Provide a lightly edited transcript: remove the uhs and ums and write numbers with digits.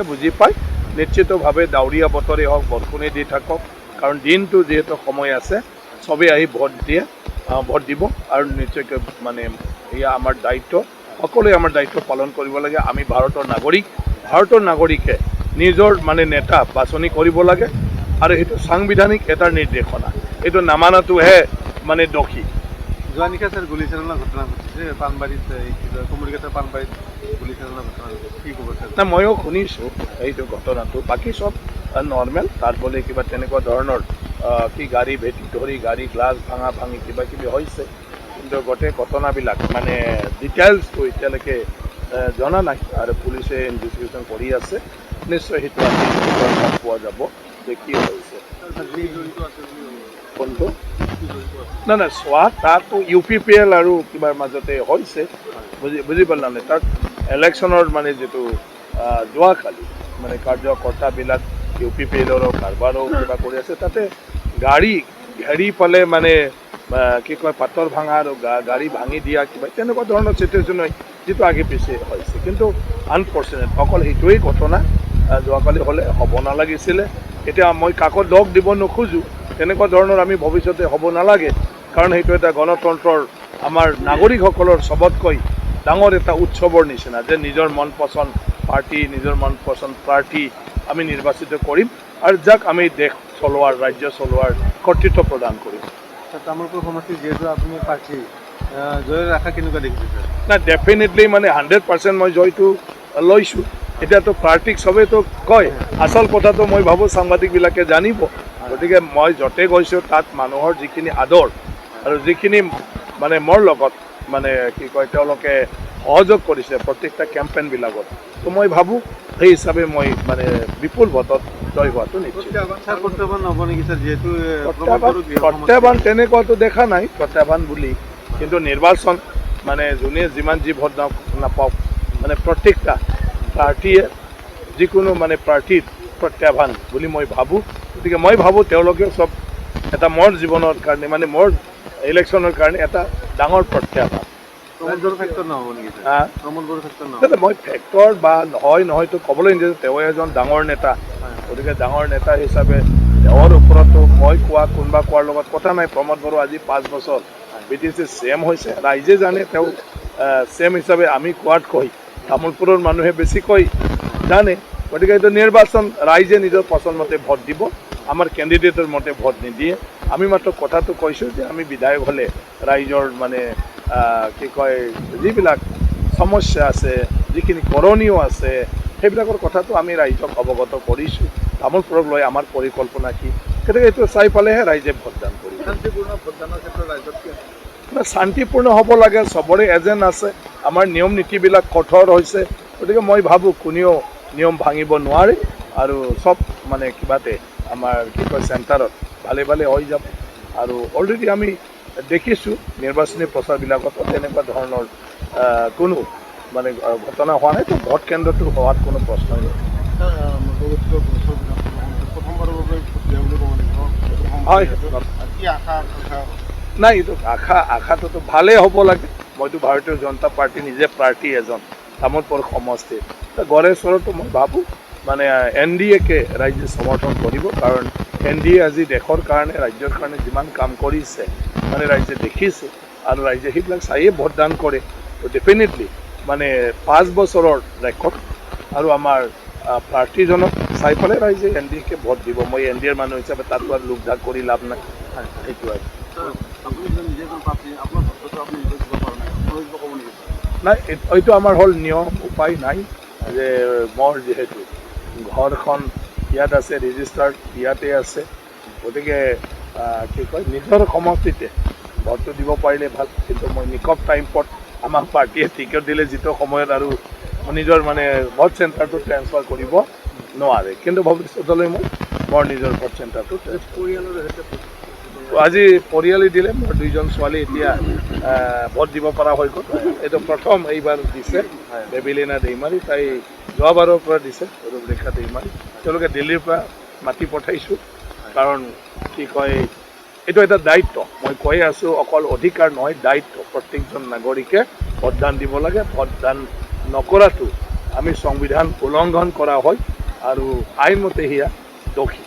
বুজি পায় নিশ্চিতভাৱে ডাৱৰীয়া বতৰে হওক বৰষুণে দি থাকক কাৰণ দিনটো যিহেতু সময় আছে চবেই আহি ভোট দিব আৰু নিশ্চয়কৈ মানে এয়া আমাৰ দায়িত্ব সকলোৱে আমাৰ দায়িত্ব পালন কৰিব লাগে আমি ভাৰতৰ নাগৰিকে নিজৰ মানে নেতা বাছনি কৰিব লাগে আৰু সেইটো সাংবিধানিক এটা নিৰ্দেশনা এইটো নামানাটোহে মানে দোষী যোৱা নিশা স্যাৰ গুলিচালনাৰ ঘটনা ঘটিছে পাণবাৰীত কমৰিঘাটৰ পাণবাৰীত গুলিচালনাৰ ঘটনা কি ক'ব স্যাৰ না ময়ো শুনিছোঁ এইটো ঘটনাটো বাকী চব নৰ্মেল তাত বোলে কিবা তেনেকুৱা ধৰণৰ কি গাড়ী ভেটি ধৰি গাড়ী গ্লাছ ভাঙি কিবা কিবি হৈছে কিন্তু গোটেই ঘটনাবিলাক মানে ডিটেইলছটো এতিয়ালৈকে জনা নাই আৰু পুলিচে ইনভেষ্টিগেশ্যন কৰি আছে নিশ্চয় সেইটো গম পোৱা যাব যে কি হৈছে কোনটো না চোৱা তাতো UPPL আৰু কিবাৰ মাজতে হৈছে বুজি পালা নাই তাত ইলেকশ্যনৰ মানে যিটো যোৱাকালি মানে কাৰ্যকৰ্তাবিলাক UPPLৰ কাৰবাৰো কিবা কৰি আছে তাতে গাড়ী ঘেৰি পালে মানে কি কয় পাথৰ ভাঙা আৰু গাড়ী ভাঙি দিয়া কিবা তেনেকুৱা ধৰণৰ চিটুৱেশ্যন হয় যিটো আগে পিছে হৈছে কিন্তু আনফৰ্চুনেট অকল সেইটোৱেই ঘটনা যোৱাকালি হ'লে হ'ব নালাগিছিলে এতিয়া মই কাকো দোষ দিব নোখোজোঁ তেনেকুৱা ধৰণৰ আমি ভৱিষ্যতে হ'ব নালাগে কাৰণ সেইটো এটা গণতন্ত্ৰৰ আমাৰ নাগৰিকসকলৰ চবতকৈ ডাঙৰ এটা উৎসৱৰ নিচিনা যে নিজৰ মন পচন্দ পাৰ্টি নিজৰ মন পচন্দ প্ৰাৰ্থী আমি নিৰ্বাচিত কৰিম আৰু যাক আমি দেশ চলোৱাৰ ৰাজ্য চলোৱাৰ কৰ্তৃত্ব প্ৰদান কৰিম তামোলপুৰ সমষ্টিত যিহেতু আপুনি প্ৰাৰ্থী জয়ৰ আশা কেনেকুৱা দেখিছে স্যাৰ না ডেফিনেটলি মানে 100% মই জয়টো লৈছোঁ এতিয়াতো প্ৰাৰ্থীক চবেইতো কয় আচল কথাটো মই ভাবোঁ সাংবাদিকবিলাকে জানিব গতিকে মই য'তে গৈছোঁ তাত মানুহৰ যিখিনি আদৰ আৰু যিখিনি মানে মোৰ লগত মানে কি কয় তেওঁলোকে সহযোগ কৰিছে প্ৰত্যেকটা কেম্পেইনবিলাকত তো মই ভাবোঁ সেই হিচাপে মই মানে বিপুল ভোটত জয় হোৱাটো নিশ্চিত প্ৰত্যাহ্বান হ'ব নেকি স্যাৰ যিহেতু প্ৰত্যাহ্বান তেনেকুৱাটো দেখা নাই প্ৰত্যাহ্বান বুলি কিন্তু নিৰ্বাচন মানে যোনে যিমান যি ভোট নাপাওক মানে প্ৰত্যেকটা প্ৰাৰ্থীয়ে যিকোনো মানে প্ৰাৰ্থীৰ প্ৰত্যাহ্বান বুলি মই ভাবোঁ গতিকে মই ভাবোঁ তেওঁলোকেও চব এটা মোৰ জীৱনৰ কাৰণে মানে মোৰ ইলেকশ্যনৰ কাৰণে এটা ডাঙৰ প্ৰত্যাহ্বান মই ফেক্টৰ বা নহয়তো ক'বলৈ নিদিওঁ তেওঁ এজন ডাঙৰ নেতা গতিকে ডাঙৰ নেতা হিচাপে তেওঁৰ ওপৰতো মই কোনোবা কোৱাৰ লগত কথা নাই প্ৰমোদ বড়ো আজি 5 বছৰ BTC CM হৈছে ৰাইজে জানে তেওঁ CM হিচাপে আমি কোৱাতকৈ তামোলপুৰৰ মানুহে বেছিকৈ জানে গতিকে এইটো নিৰ্বাচন ৰাইজে নিজৰ পচন্দ মতে ভোট দিব আমাৰ কেণ্ডিডেটৰ মতে ভোট নিদিয়ে আমি মাত্ৰ কথাটো কৈছোঁ যে আমি বিধায়ক হ'লে ৰাইজৰ মানে কি কয় যিবিলাক সমস্যা আছে যিখিনি কৰণীয় আছে সেইবিলাকৰ কথাটো আমি ৰাইজক অৱগত কৰিছোঁ তামোলপুৰক লৈ আমাৰ পৰিকল্পনা কি গতিকে এইটো চাই পালেহে ৰাইজে ভোটদান কৰিব শান্তিপূৰ্ণ ভোটদানৰ ক্ষেত্ৰত ৰাইজত শান্তিপূৰ্ণ হ'ব লাগে চবৰে এজেণ্ট আছে আমাৰ নিয়ম নীতিবিলাক কঠোৰ হৈছে গতিকে মই ভাবোঁ কোনেও নিয়ম ভাঙিব নোৱাৰে আৰু চব মানে কিবাতে আমাৰ কি কয় চেণ্টাৰত ভালে হৈ যাব আৰু অলৰেডি আমি দেখিছোঁ নিৰ্বাচনী প্ৰচাৰবিলাকতো তেনেকুৱা ধৰণৰ কোনো মানে ঘটনা হোৱা নাই তো ভোট কেন্দ্ৰটো হোৱাত কোনো প্ৰশ্নই নাই হয় নাই এইটো আশাটোতো ভালেই হ'ব লাগে মইতো ভাৰতীয় জনতা পাৰ্টি নিজে প্ৰাৰ্থী এজন তামোলপুৰ সমষ্টিৰ গড়েশ্বৰতো মই ভাবোঁ মানে NDAকে ৰাইজে সমৰ্থন কৰিব কাৰণ NDA আজি দেশৰ কাৰণে ৰাজ্যৰ কাৰণে যিমান কাম কৰিছে মানে ৰাইজে দেখিছে আৰু ৰাইজে সেইবিলাক চায়ে ভোটদান কৰে তো ডেফিনেটলি মানে 5 বছৰৰ ৰেকৰ্ড আৰু আমাৰ প্ৰাৰ্থীজনক চাই পেলাই ৰাইজে NDAকে ভোট দিব মই NDAৰ মানুহ হিচাপে তাতো আৰু লোক ঢাক কৰি লাভ নাই সেইটো আৰু নাই এইটো আমাৰ হ'ল নিয়ম উপায় নাই যে মোৰ যিহেতু ঘৰখন ইয়াত আছে ৰেজিষ্টাৰ্ড ইয়াতে আছে গতিকে কি কয় নিজৰ সমষ্টিতে ভোটটো দিব পাৰিলে ভাল কিন্তু মই নিকট টাইমত আমাক পাৰ্টীয়ে টিকেট দিলে যিটো সময়ত আৰু নিজৰ মানে ভোট চেণ্টাৰটো ট্ৰেন্সফাৰ কৰিব নোৱাৰে কিন্তু ভৱিষ্যতলৈ মই মোৰ নিজৰ ভোট চেণ্টাৰটো আজি পৰিয়ালে দিলে মোৰ 2জন ছোৱালী এতিয়া ভোট দিব পৰা হৈ গ'ল এইটো প্ৰথম এইবাৰ দিছে বেবিলিনা দৈমাৰী তাই যোৱাবাৰৰ পৰা দিছে ৰূপৰেখা দৈমাৰী তেওঁলোকে দিল্লীৰ পৰা মাতি পঠাইছোঁ কাৰণ কি কয় এইটো এটা দায়িত্ব মই কৈ আছোঁ অকল অধিকাৰ নহয় দায়িত্ব প্ৰত্যেকজন নাগৰিকে ভোটদান দিব লাগে ভোটদান নকৰাটো আমি সংবিধান উলংঘন কৰা হয় আৰু আইনমতে সেয়া দোষী